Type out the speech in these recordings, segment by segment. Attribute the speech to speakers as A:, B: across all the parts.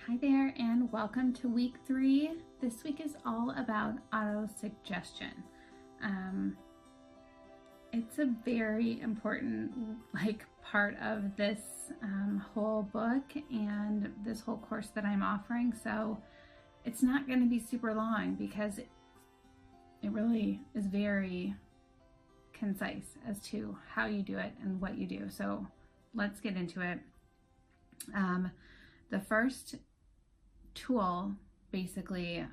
A: Hi there, and welcome to week 3. This week is all about auto-suggestion. It's a very important part of this whole book and this whole course that I'm offering. So it's not going to be super long because it really is very concise as to how you do it and what you do. So let's get into it. The first tool basically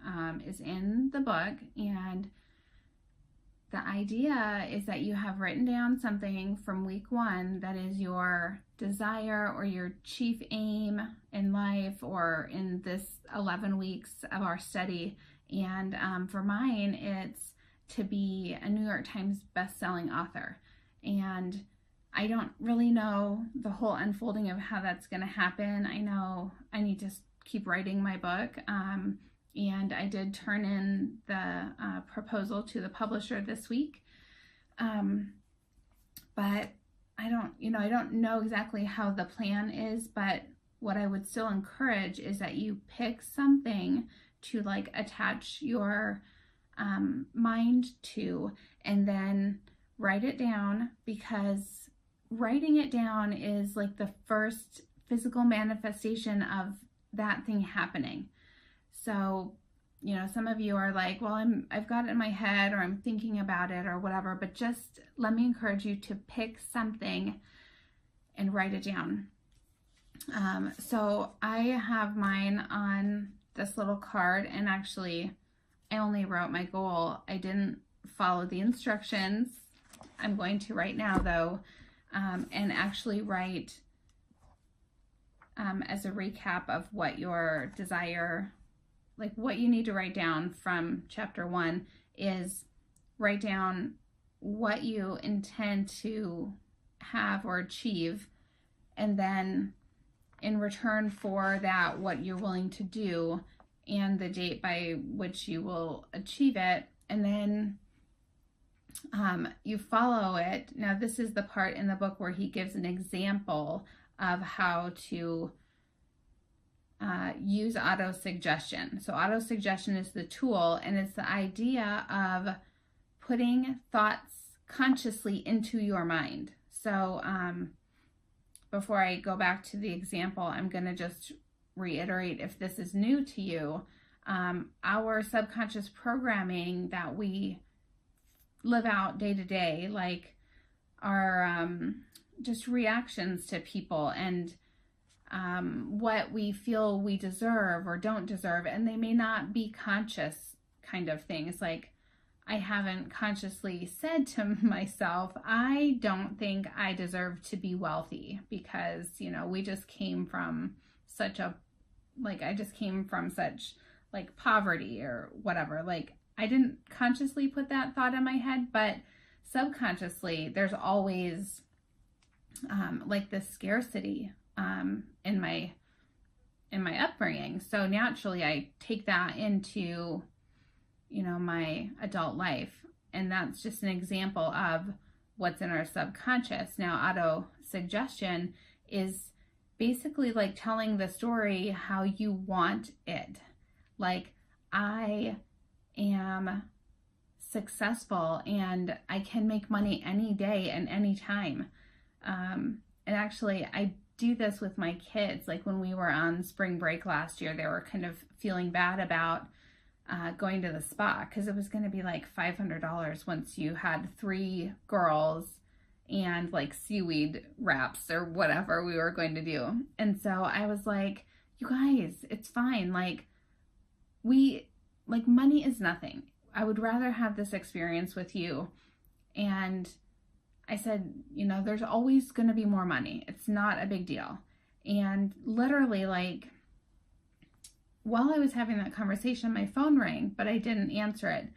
A: is in the book, and the idea is that you have written down something from week 1 that is your desire or your chief aim in life or in this 11 weeks of our study. And for mine, it's to be a New York Times best-selling author. And I don't really know the whole unfolding of how that's going to happen. I know I need to keep writing my book, and I did turn in the proposal to the publisher this week, but I don't know exactly how the plan is. But what I would still encourage is that you pick something to attach your mind to, and then write it down, because writing it down is the first physical manifestation of that thing happening. So, some of you are like, well, I've got it in my head, or I'm thinking about it, or whatever, but just let me encourage you to pick something and write it down. So I have mine on this little card, and actually I only wrote my goal. I didn't follow the instructions. I'm going to right now though, and actually write as a recap of what your desire, what you need to write down from chapter 1 is write down what you intend to have or achieve, and then in return for that, what you're willing to do and the date by which you will achieve it. And then you follow it. Now, this is the part in the book where he gives an example of how to use auto-suggestion. So auto-suggestion is the tool, and it's the idea of putting thoughts consciously into your mind. So before I go back to the example, I'm going to just reiterate, if this is new to you, our subconscious programming that we live out day to day, our just reactions to people and what we feel we deserve or don't deserve, and they may not be conscious kind of things. I haven't consciously said to myself, I don't think I deserve to be wealthy, because we just came from such a I just came from such poverty or whatever. I didn't consciously put that thought in my head, but subconsciously there's always this scarcity in my upbringing. So naturally I take that into my adult life, and that's just an example of what's in our subconscious. Now, auto-suggestion is basically telling the story how you want it. I am successful and I can make money any day and any time. And actually I do this with my kids. When we were on spring break last year, they were kind of feeling bad about going to the spa, because it was going to be $500 once you had 3 girls and seaweed wraps or whatever we were going to do. And so I was like, you guys, it's fine. Money is nothing. I would rather have this experience with you. And I said, there's always going to be more money. It's not a big deal. And literally, while I was having that conversation, my phone rang, but I didn't answer it.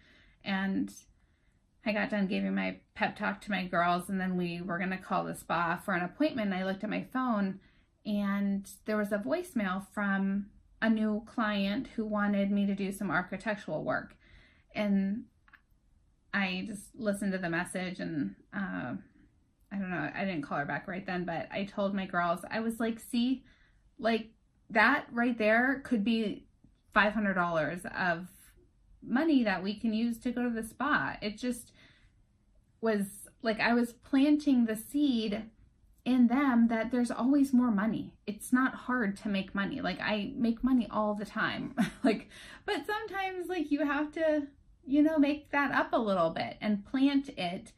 A: And I got done giving my pep talk to my girls, and then we were going to call the spa for an appointment. And I looked at my phone, and there was a voicemail from a new client who wanted me to do some architectural work. And I just listened to the message, and I don't know, I didn't call her back right then, but I told my girls, I was see, that right there could be $500 of money that we can use to go to the spa. It just was like I was planting the seed in them that there's always more money. It's not hard to make money. Like, I make money all the time. Like, but sometimes like you have to, make that up a little bit and plant it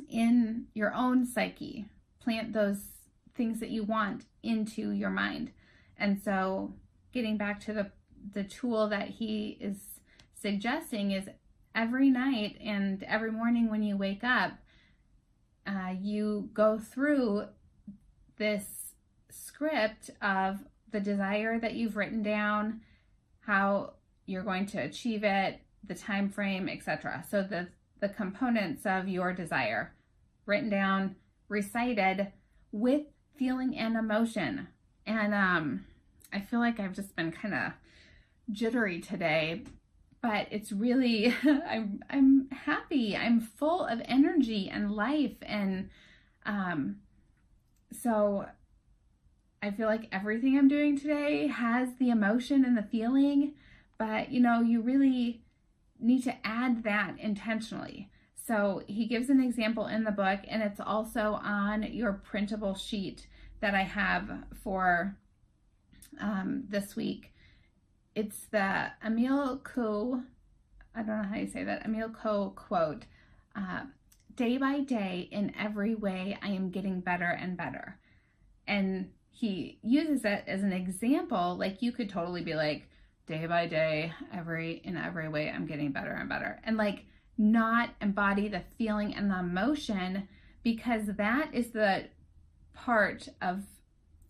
A: in your own psyche. Plant those things that you want into your mind. And so getting back to the tool that he is suggesting is every night and every morning when you wake up, you go through this script of the desire that you've written down, how you're going to achieve it, the time frame, etc. So the components of your desire written down, recited with feeling and emotion. And I feel like I've just been kind of jittery today, but it's really I'm happy. I'm full of energy and life, and so I feel like everything I'm doing today has the emotion and the feeling, but you really need to add that intentionally. So he gives an example in the book, and it's also on your printable sheet that I have for this week. It's the Emile Coe, I don't know how you say that, Emile Coe quote, day by day, in every way, I am getting better and better. And he uses it as an example. Like, you could totally be like, day by day, in every way, I'm getting better and better. And like, not embody the feeling and the emotion, because that is the part of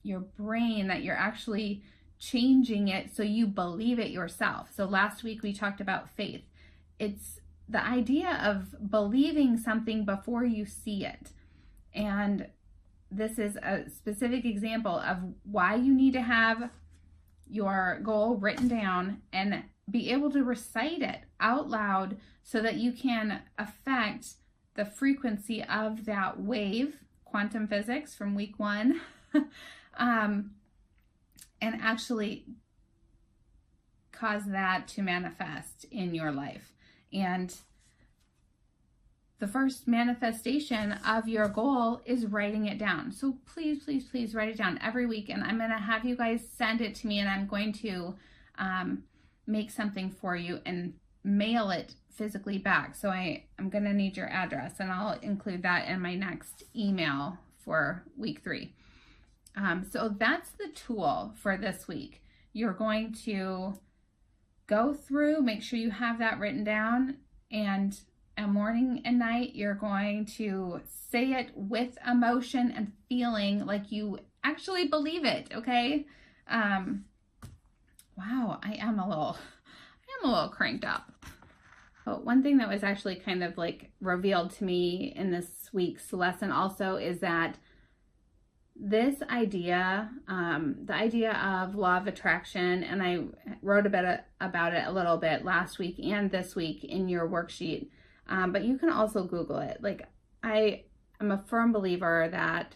A: your brain that you're actually changing it so you believe it yourself. So last week we talked about faith. It's the idea of believing something before you see it. And this is a specific example of why you need to have your goal written down and be able to recite it out loud so that you can affect the frequency of that wave, quantum physics from week 1, and actually cause that to manifest in your life. And the first manifestation of your goal is writing it down. So please, please, please write it down every week. And I'm going to have you guys send it to me, and I'm going to make something for you and mail it physically back. So I'm going to need your address, and I'll include that in my next email for week 3. So that's the tool for this week. You're going to go through, make sure you have that written down, and a morning and night, you're going to say it with emotion and feeling like you actually believe it, okay? Wow, I am a little cranked up. But one thing that was actually kind of like revealed to me in this week's lesson also is that this idea, the idea of law of attraction, and I wrote about it a little bit last week and this week in your worksheet, but you can also Google it. Like, I am a firm believer that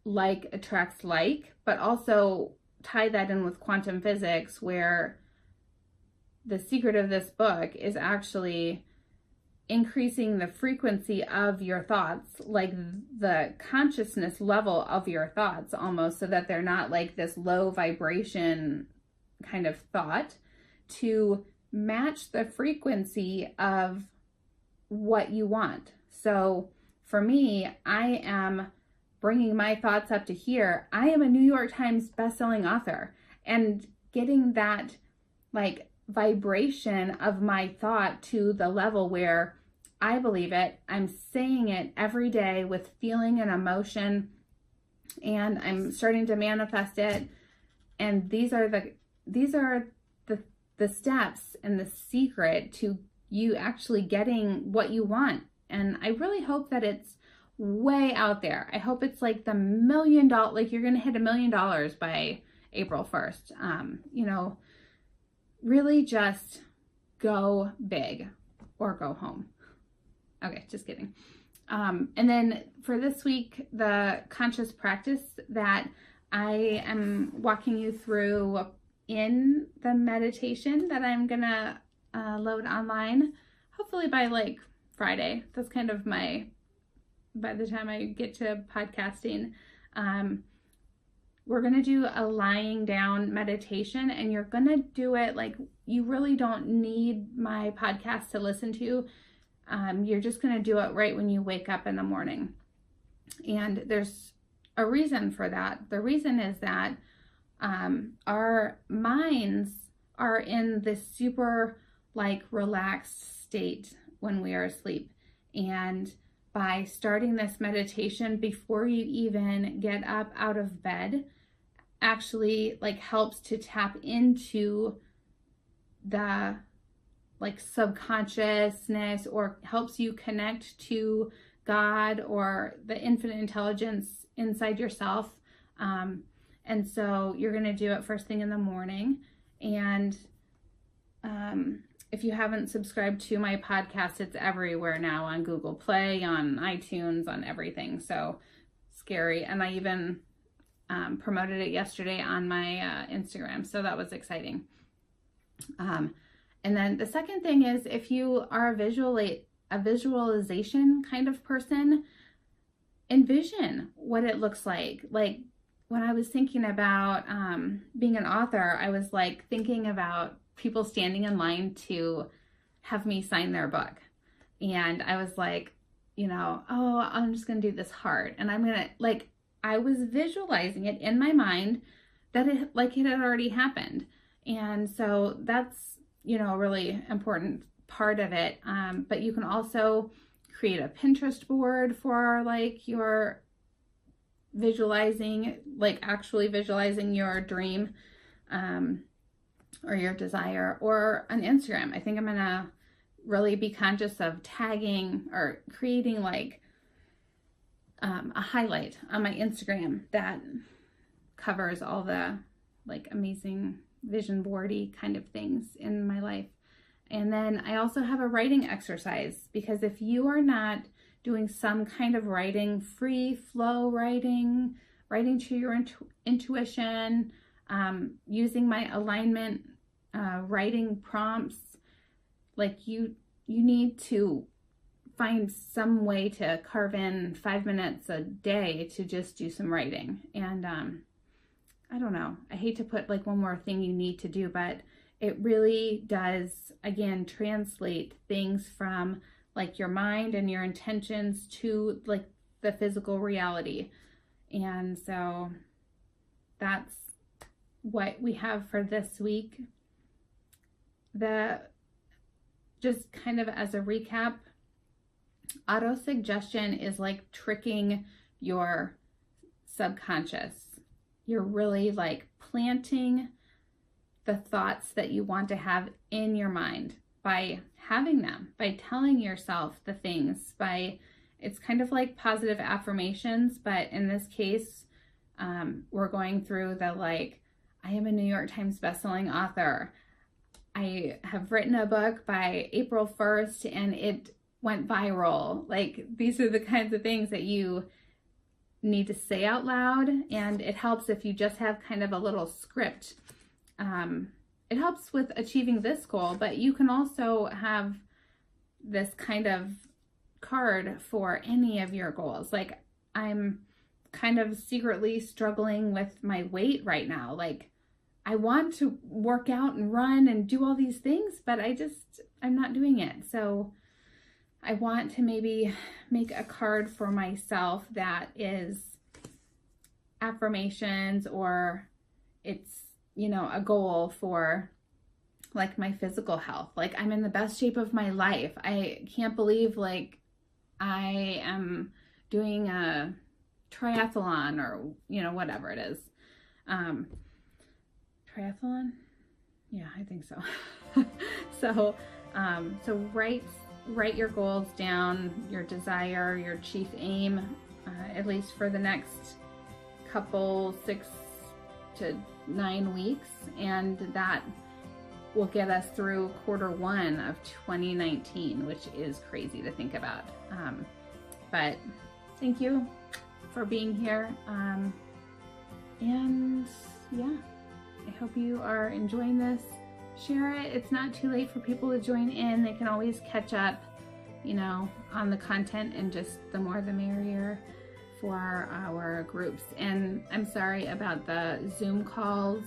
A: like attracts like, but also tie that in with quantum physics, where the secret of this book is actually increasing the frequency of your thoughts, like the consciousness level of your thoughts almost, so that they're not like this low vibration kind of thought, to match the frequency of what you want. So for me, I am bringing my thoughts up to here. I am a New York Times bestselling author, and getting that like vibration of my thought to the level where I believe it, I'm saying it every day with feeling and emotion, and I'm starting to manifest it. And these are the steps and the secret to you actually getting what you want. And I really hope that it's way out there. I hope it's like the $1 million, like you're going to hit $1 million by April 1st. Really just go big or go home. Okay, just kidding. And then for this week, the conscious practice that I am walking you through in the meditation that I'm gonna load online, hopefully by like Friday. That's kind of by the time I get to podcasting. We're gonna do a lying down meditation, and you're gonna do it like, you really don't need my podcast to listen to. You're just gonna do it right when you wake up in the morning. And there's a reason for that. The reason is that our minds are in this super like relaxed state when we are asleep. And by starting this meditation before you even get up out of bed, actually like helps to tap into the like subconsciousness, or helps you connect to God or the infinite intelligence inside yourself. And so you're going to do it first thing in the morning. And if you haven't subscribed to my podcast, it's everywhere now, on Google Play, on iTunes, on everything. So scary. And I even promoted it yesterday on my Instagram. So that was exciting. And then the second thing is, if you are a visualization kind of person, envision what it looks like. Like when I was thinking about being an author, I was like thinking about people standing in line to have me sign their book. And I was like, oh, I'm just going to do this heart. And I'm going to I was visualizing it in my mind that it had already happened. And so that's, a really important part of it. But you can also create a Pinterest board for your visualizing, actually visualizing your dream, or your desire, or on Instagram. I think I'm gonna really be conscious of tagging or creating a highlight on my Instagram that covers all the amazing vision boardy kind of things in my life. And then I also have a writing exercise, because if you are not doing some kind of writing, free flow writing to your intuition, using my alignment writing prompts, you need to find some way to carve in 5 minutes a day to just do some writing. And I don't know, I hate to put one more thing you need to do, but it really does, again, translate things from your mind and your intentions to the physical reality. And so that's what we have for this week. Just kind of as a recap, auto-suggestion is like tricking your subconscious. You're really planting the thoughts that you want to have in your mind by having them, by telling yourself the things, it's kind of like positive affirmations, but in this case, we're going through the I am a New York Times bestselling author. I have written a book by April 1st and it went viral. These are the kinds of things that you need to say out loud, and it helps if you just have kind of a little script. It helps with achieving this goal, but you can also have this kind of card for any of your goals. I'm kind of secretly struggling with my weight right now. I want to work out and run and do all these things, but I'm not doing it. So I want to maybe make a card for myself that is affirmations, or it's, a goal for my physical health. I'm in the best shape of my life. I can't believe I am doing a triathlon, or, whatever it is. Triathlon? Yeah, I think so. So write your goals down, your desire, your chief aim, at least for the next couple 6 to 9 weeks, and that will get us through Q1 of 2019, which is crazy to think about. But thank you for being here. And yeah, I hope you are enjoying this. Share it. It's not too late for people to join in. They can always catch up, you know, on the content, and just the more the merrier for our groups. And I'm sorry about the Zoom calls.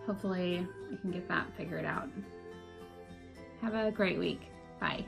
A: Hopefully I can get that figured out. Have a great week. Bye.